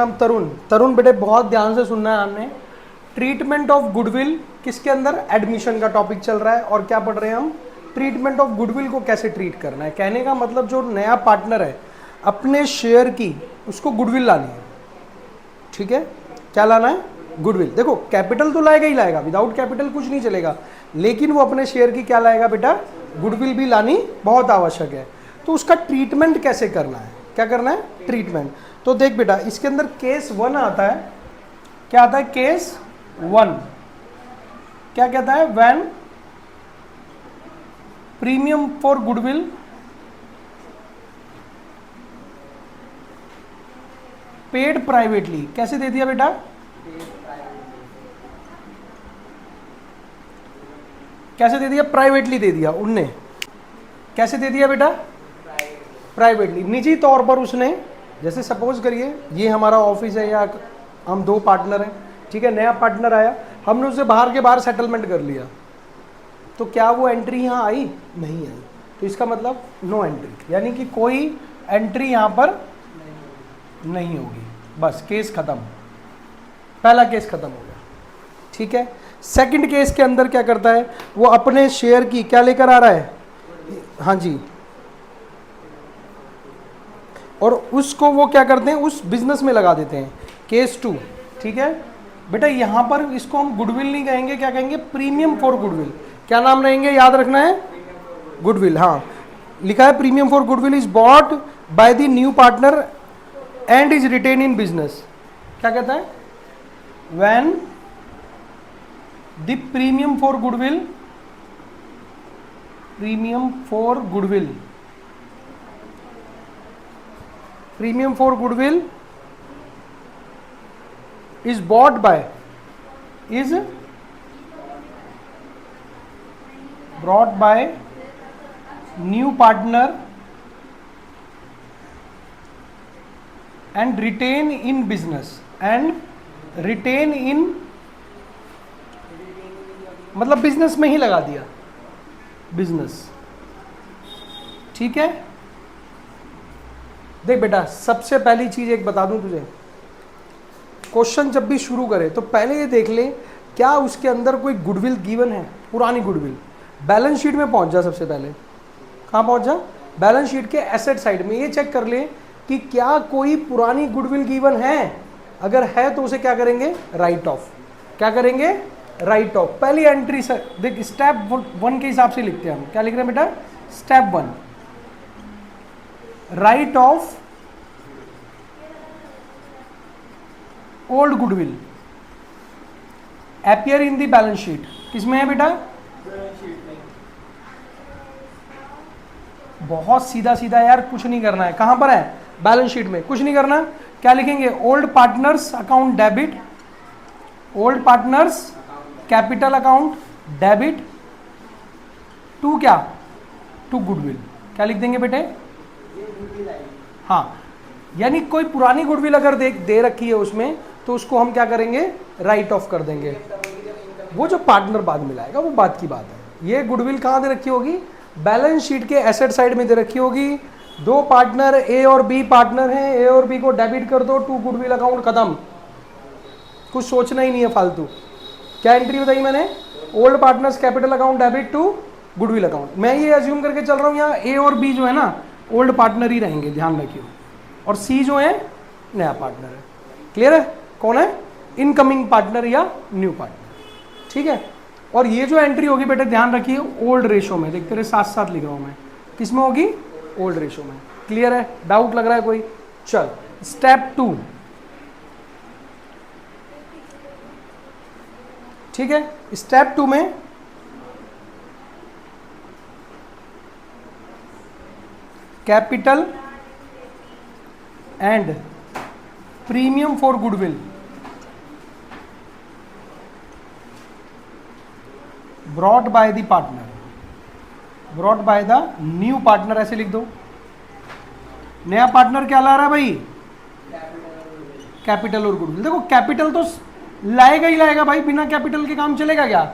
नाम तरुण। तरुण बेटे बहुत ध्यान से सुनना है हमने। ट्रीटमेंट ऑफ गुडविल किसके अंदर? एडमिशन का टॉपिक चल रहा है। और क्या पढ़ रहे हैं हम? ट्रीटमेंट ऑफ गुडविल को कैसे ट्रीट करना है। कहने का मतलब जो नया पार्टनर है अपने शेयर की उसको गुडविल लानी है। ठीक है, क्या लाना है? गुडविल। देखो कैपिटल तो लाएगा ही लाएगा, विदाउट कैपिटल कुछ नहीं चलेगा, लेकिन वो अपने शेयर की क्या लाएगा बेटा? गुडविल भी लानी बहुत आवश्यक है। तो उसका ट्रीटमेंट कैसे करना है? क्या करना है? ट्रीटमेंट। तो देख बेटा इसके अंदर केस 1 आता है। क्या आता है? केस 1 क्या कहता है? When premium for goodwill paid privately. कैसे दे दिया बेटा? कैसे दे दिया? प्राइवेटली दे दिया उनने। कैसे दे दिया बेटा? प्राइवेटली, निजी तौर पर उसने। जैसे सपोज करिए ये हमारा ऑफिस है या हम 2 पार्टनर हैं, ठीक है, नया पार्टनर आया, हमने उससे बाहर के बाहर सेटलमेंट कर लिया, तो क्या वो एंट्री यहाँ आई? नहीं आई। तो इसका मतलब नो एंट्री, यानी कि कोई एंट्री यहाँ पर नहीं होगी। बस केस खत्म, पहला केस खत्म हो गया। ठीक है, सेकंड केस के अंदर क्या करता है? वो अपने शेयर की क्या लेकर आ रहा है? हाँ जी, और उसको वो क्या करते हैं? उस बिजनेस में लगा देते हैं। केस 2। ठीक है बेटा, यहां पर इसको हम गुडविल नहीं कहेंगे, क्या कहेंगे? Premium for goodwill. क्या नाम रहेंगे? याद रखना है, गुडविल। हाँ, लिखा है premium for goodwill is bought by the new partner and is written in business. क्या कहता है? When the premium for goodwill, premium for goodwill, premium for goodwill is bought by, is brought by new partner and retain in business, and retain in मतलब business में ही लगा दिया, business. ठीक है, देख बेटा सबसे पहली चीज एक बता दूं तुझे, क्वेश्चन जब भी शुरू करे तो पहले ये देख ले क्या उसके अंदर कोई गुडविल गिवन है, पुरानी गुडविल। बैलेंस शीट में पहुंच जा, सबसे पहले कहाँ पहुंच जा? बैलेंस शीट के एसेट साइड में ये चेक कर ले कि क्या कोई पुरानी गुडविल गिवन है। अगर है तो उसे क्या करेंगे? Right of. क्या करेंगे? Right of. पहली एंट्री से देख, स्टेप 1 के हिसाब से लिखते हैं हम। क्या लिख रहे हैं बेटा? Step 1, right of old goodwill appear in the balance sheet. किसमें है बेटा? बहुत सीधा सीधा यार, कुछ नहीं करना है। कहां पर है? बैलेंस शीट में। कुछ नहीं करना, क्या लिखेंगे? Old partners account debit, old partners capital account debit to क्या? To goodwill. क्या लिख देंगे बेटे? हाँ, यानी कोई पुरानी गुडविल अगर दे रखी है उसमें, तो उसको हम क्या करेंगे? राइट ऑफ कर देंगे। वो जो पार्टनर बाद में लाएगा वो बात की बात है। ये गुडविल कहाँ दे रखी होगी? बैलेंस शीट के एसेट साइड में दे रखी होगी। 2 पार्टनर ए और बी पार्टनर हैं, ए और बी को डेबिट कर दो, टू गुडविल अकाउंट, खत्म। कुछ सोचना ही नहीं है फालतू। क्या एंट्री बताई मैंने? Old partners capital account debit to goodwill account. मैं ये अज्यूम करके चल रहा हूँ यहाँ ए और बी जो है ना ओल्ड पार्टनर ही रहेंगे, ध्यान रखिए, और सी जो है नया पार्टनर है। क्लियर है? कौन है? इनकमिंग पार्टनर या न्यू पार्टनर। ठीक है, और ये जो एंट्री होगी बेटे ध्यान रखिए ओल्ड रेशो में। देखते रहे, साथ साथ लिख रहा हूं मैं। किस में होगी? ओल्ड रेशो में। क्लियर है? डाउट लग रहा है कोई? चल स्टेप 2। ठीक है, स्टेप 2 में capital and premium for goodwill brought by the partner, brought by the new partner, ऐसे लिख दो। नया पार्टनर क्या ला रहा है भाई? कैपिटल और गुडविल। देखो कैपिटल तो लाएगा ही लाएगा भाई, बिना कैपिटल के काम चलेगा क्या?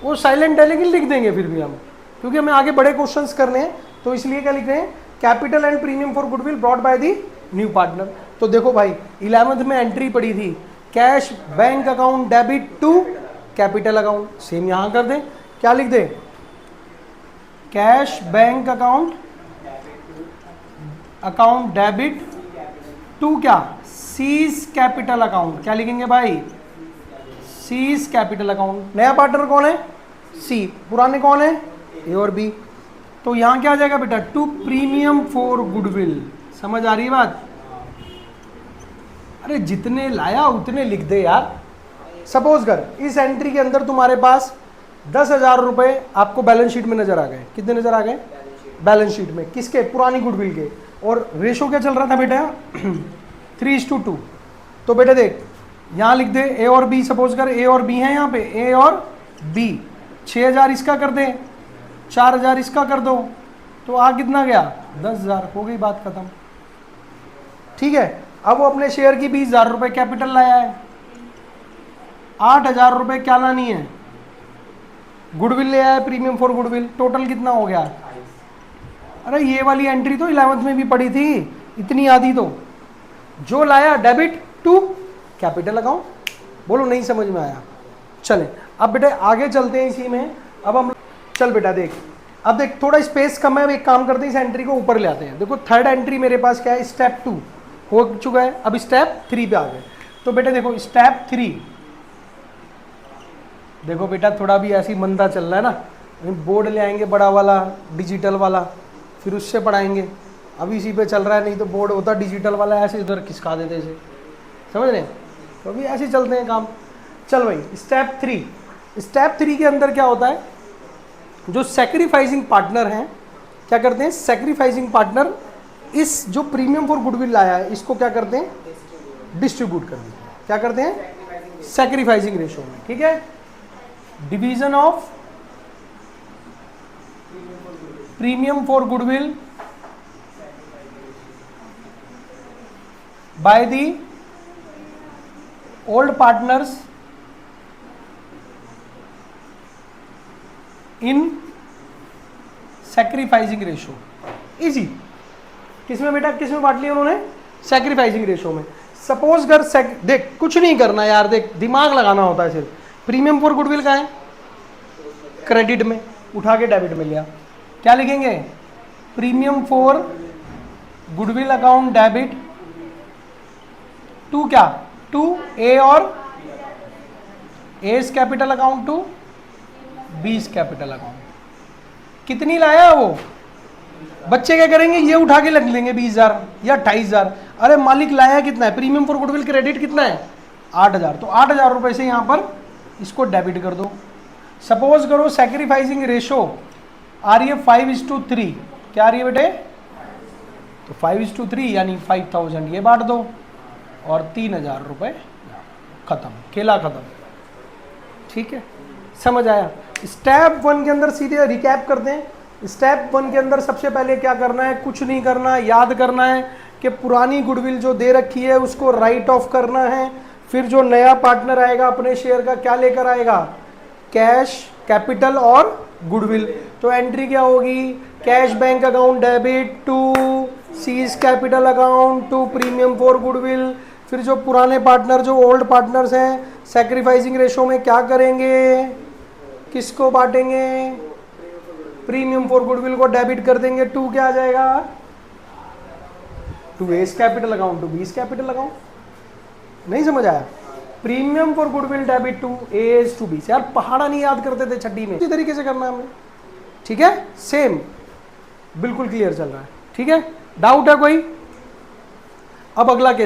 वो साइलेंट डालेंगे, लिख देंगे फिर भी हम, क्योंकि हमें आगे बड़े क्वेश्चंस करने हैं, तो इसलिए क्या लिख रहे हैं? Capital and premium for goodwill brought by the new partner. तो देखो भाई 11th में एंट्री पड़ी थी, cash bank account debit to capital account, same यहां कर दें, क्या लिख दें, cash bank account debit to क्या, सीज कैपिटल अकाउंट, क्या लिखेंगे भाई, सीज कैपिटल अकाउंट। नया पार्टनर कौन है, सी, पुराने कौन है, ए और बी। तो यहां क्या आ जाएगा बेटा, टू प्रीमियम फॉर गुडविल। समझ आ रही है बात, अरे जितने लाया उतने लिख दे यार। सपोज कर इस एंट्री के अंदर तुम्हारे पास 10,000 रुपए आपको बैलेंस शीट में नजर आ गए, कितने नजर आ गए, बैलेंस शीट में, किसके, पुरानी गुडविल के, और रेशो क्या चल रहा था बेटा 3:2। तो बेटा देख यहां लिख दे ए और बी, सपोज कर ए और बी है यहाँ पे, ए और बी, 6,000 इसका कर दे, 4,000 इसका कर दो, तो आ कितना गया 10,000, हो गई बात खत्म। ठीक है, अब वो अपने शेयर की 20,000 रुपए कैपिटल लाया है, 8,000 रुपए क्या लानी है, गुडविल ले आया, प्रीमियम फॉर गुडविल, टोटल कितना हो गया। अरे ये वाली एंट्री तो 11th में भी पड़ी थी, इतनी आधी तो, जो लाया डेबिट टू कैपिटल अकाउंट। बोलो नहीं समझ में आया। चले अब बेटा आगे चलते हैं इसी में। अब हम चल बेटा देख, अब देख थोड़ा स्पेस कम है, एक काम करते हैं, इस एंट्री को ऊपर ले आते हैं। देखो थर्ड एंट्री मेरे पास क्या है, स्टेप 2 हो चुका है, अब स्टेप 3 पे आ गए। तो बेटा देखो स्टेप 3, देखो बेटा थोड़ा भी ऐसी मंदा चल रहा है ना, बोर्ड ले आएंगे बड़ा वाला डिजिटल वाला, फिर उससे पढ़ाएंगे। अभी इसी पे चल रहा है, नहीं तो बोर्ड होता डिजिटल वाला, ऐसे इधर खिसका देते इसे, समझ रहे, तो अभी ऐसे चलते हैं काम। चल भाई स्टेप 3, स्टेप 3 के अंदर क्या होता है, जो सेक्रीफाइसिंग पार्टनर हैं क्या करते हैं, सेक्रीफाइसिंग पार्टनर इस जो प्रीमियम फॉर गुडविल लाया है इसको क्या करते हैं, डिस्ट्रीब्यूट कर देते हैं, क्या करते हैं, सेक्रीफाइसिंग रेशो में। ठीक है, division of premium for goodwill by the old partners in sacrificing ratio. Easy, किसमें बेटा, किसमें बांट लिया उन्होंने, सैक्रिफाइसिंग रेशो में। सपोज कर देख कुछ नहीं करना यार, देख दिमाग लगाना होता है सिर्फ। प्रीमियम फॉर गुडविल का है, क्रेडिट में उठा के डेबिट में लिया, क्या लिखेंगे, premium for goodwill account debit to क्या, टू ए और A's capital account to B's capital account. कितनी लाया वो, बच्चे क्या करेंगे, ये उठा के लग लेंगे 20,000 या 28,000। अरे मालिक लाया कितना है, प्रीमियम फॉर गुडविल क्रेडिट कितना है 8,000, तो 8,000 रुपए से यहां पर इसको डेबिट कर दो। सपोज करो सैक्रिफाइसिंग रेशो आ रही है 5:3, क्या आ रही है बेटे, तो 5:3 यानी 5,000 ये बांट दो और 3,000 रुपए खत्म, खेला खत्म। ठीक है, समझ आया। स्टेप 1 के अंदर सीधे रिकैप करते हैं। स्टेप 1 के अंदर सबसे पहले क्या करना है, कुछ नहीं करना, याद करना है कि पुरानी गुडविल जो दे रखी है उसको राइट ऑफ करना है। फिर जो नया पार्टनर आएगा अपने शेयर का क्या लेकर आएगा, कैश, कैपिटल और गुडविल। तो एंट्री क्या होगी, cash bank account debit to C's capital account to premium for goodwill. फिर जो पुराने पार्टनर, जो ओल्ड पार्टनर्स हैं, सैक्रिफाइसिंग रेशो में क्या करेंगे, किसको बांटेंगे, प्रीमियम फॉर गुडविल को डेबिट कर देंगे, टू क्या आ जाएगा, to A's capital account to B's capital account. नहीं समझ आया, premium for goodwill debit to A's to B's. यार पहाड़ा नहीं याद करते थे छठी में, इसी तरीके से करना है हमें। ठीक है, सेम बिल्कुल क्लियर चल रहा है। ठीक है, डाउट है कोई, अब अगला केस